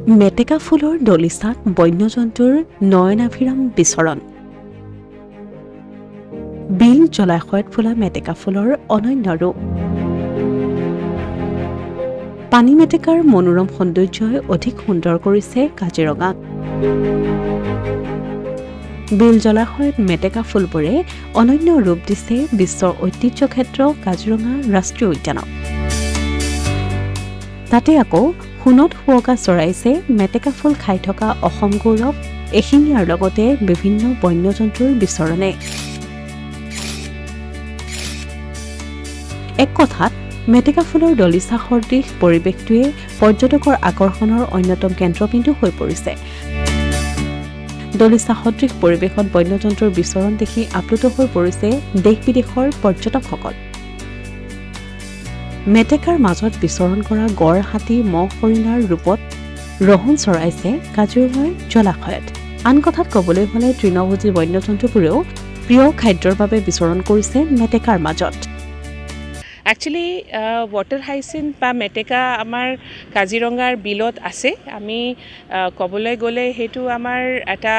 মেটেকা ফুলৰ দলিচাত বন্যজন্তুৰ নয়নাভিৰাম বিচৰণ বিল জলাশয়ত ফুলা মেটেকা ফুলৰ অনন্য ৰূপ পানী মেটেকাৰ মনোৰম সৌন্দৰ্যই অধিক সুন্দৰ কৰিছে কাজিৰঙাক বিল জলাশয়ত মেটেকা ফুলবোৰে অনন্য ৰূপ দিছে বিশ্বৰ ঐতিহ্য ক্ষেত্ৰ কাজিৰঙা ৰাষ্ট্ৰীয় উদ্যানক তাতে আকৌ সোণত শুৱকা চৰাইছে মেটেকা ফুল খাই থকা অসম গৌৰৱ এশিঙীয়াৰ লগতে বিভিন্ন বন্যজন্তুৰ বিচৰণে এক কথাত মেটেকা ফুলৰ দলিচা সদৃশ পৰিৱেশটোৱে পৰ্যটকৰ আকৰ্ষণৰ অন্যতম কেন্দ্ৰবিন্দু হৈ পৰিছে দলিচা সদৃশ পৰিৱেশত বন্যজন্তুৰ বিচৰণ দেখি আপ্লুত হৈ পৰিছে দেশ বিদেশৰ পৰ্যটকসকল মেটেকাৰ মাজত বিচৰণ কৰা গড় হাতী মহ হৰিণাৰ ৰূপত ৰহণ চৰাইছে কাজিৰঙাৰ জলাশয়ত আন কথাত ক'বলৈ হ'লে তৃণভোজী বন্যজন্তুবোৰেও প্ৰিয় খাদ্যৰ বাবে বিচৰণ কৰিছে মেটেকাৰ মাজত Actually, water hyacinth বা মেটেকা আমাৰ কাজিৰঙাৰ বিলত আছে আমি ক'বলৈ গ'লে হেতু আমাৰ এটা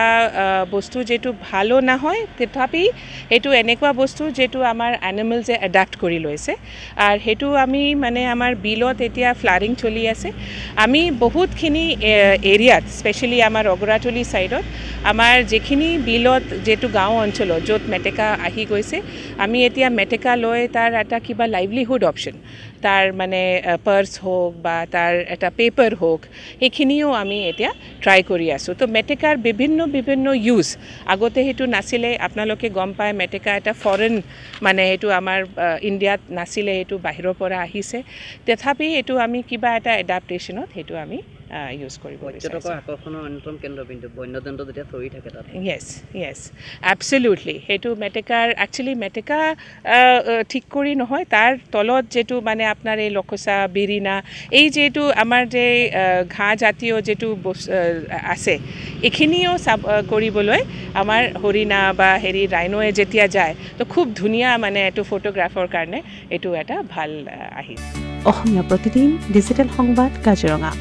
বস্তু যেটো ভালো নহয় তথাপি হেতু এনেকুৱা বস্তু যেটো আমাৰ এনিমেলছে এডাপ্ট কৰি লৈছে আৰু হেতু আমি মানে আমাৰ বিলত এতিয়া ফ্লাৰিং চলি আছে আমি বহুতখিনি এৰিয়াত স্পেশালি আমাৰ অগৰাতলি সাইডত আমাৰ যেখিনি বিলত যেটো গাঁও অঞ্চলত য'ত মেটেকা আহি গৈছে আমি এতিয়া মেটেকা লৈ তাৰ এটা কিবা লাইভলিহুড অপশন তাৰ মানে পাৰ্স হোক বা তাৰ এটা পেপাৰ হোক এইখিনিও আমি এতিয়া ট্ৰাই কৰি আছো তো মেটেকাৰ বিভিন্ন ইউজ আগতে হেতু নাছিলে আপোনালোকে গম পায় মেটেকা এটা ফৰেন মানে হেতু আমাৰ ইণ্ডিয়াত নাছিলে হেতু বাহিৰৰ পৰা আহিছে তথাপি হেতু আমি কিবা এটা এডাপ্টেশনত হেতু আমি ইউজ কৰিব পৰ্যটকৰ আকৰ্ষণৰ অন্যতম কেন্দ্ৰবিন্দু বন্যজন্তু যেতিয়া চৰি থাকে তাত yes absolutely হেতু মেটেকাৰ একচুয়ালি মেটেকা ঠিক কৰি নহয় তাৰ তলত যেটো মানে আপোনাৰ এই লখসা বিৰিনা এই যেটো আমাৰ যে ঘাঁ জাতীয় যেটো আছে এখিনিও কৰিবলৈ আমাৰ হৰিণা বা হেৰি ৰাইনোৱে যেতিয়া যায় তো খুব ধুনীয়া মানে এটো ফটোগ্ৰাফাৰ কাৰণে এটো এটা ভাল আহিছে অসমীয়া প্ৰতিদিন ডিজিটেল সংবাদ কাজিৰঙা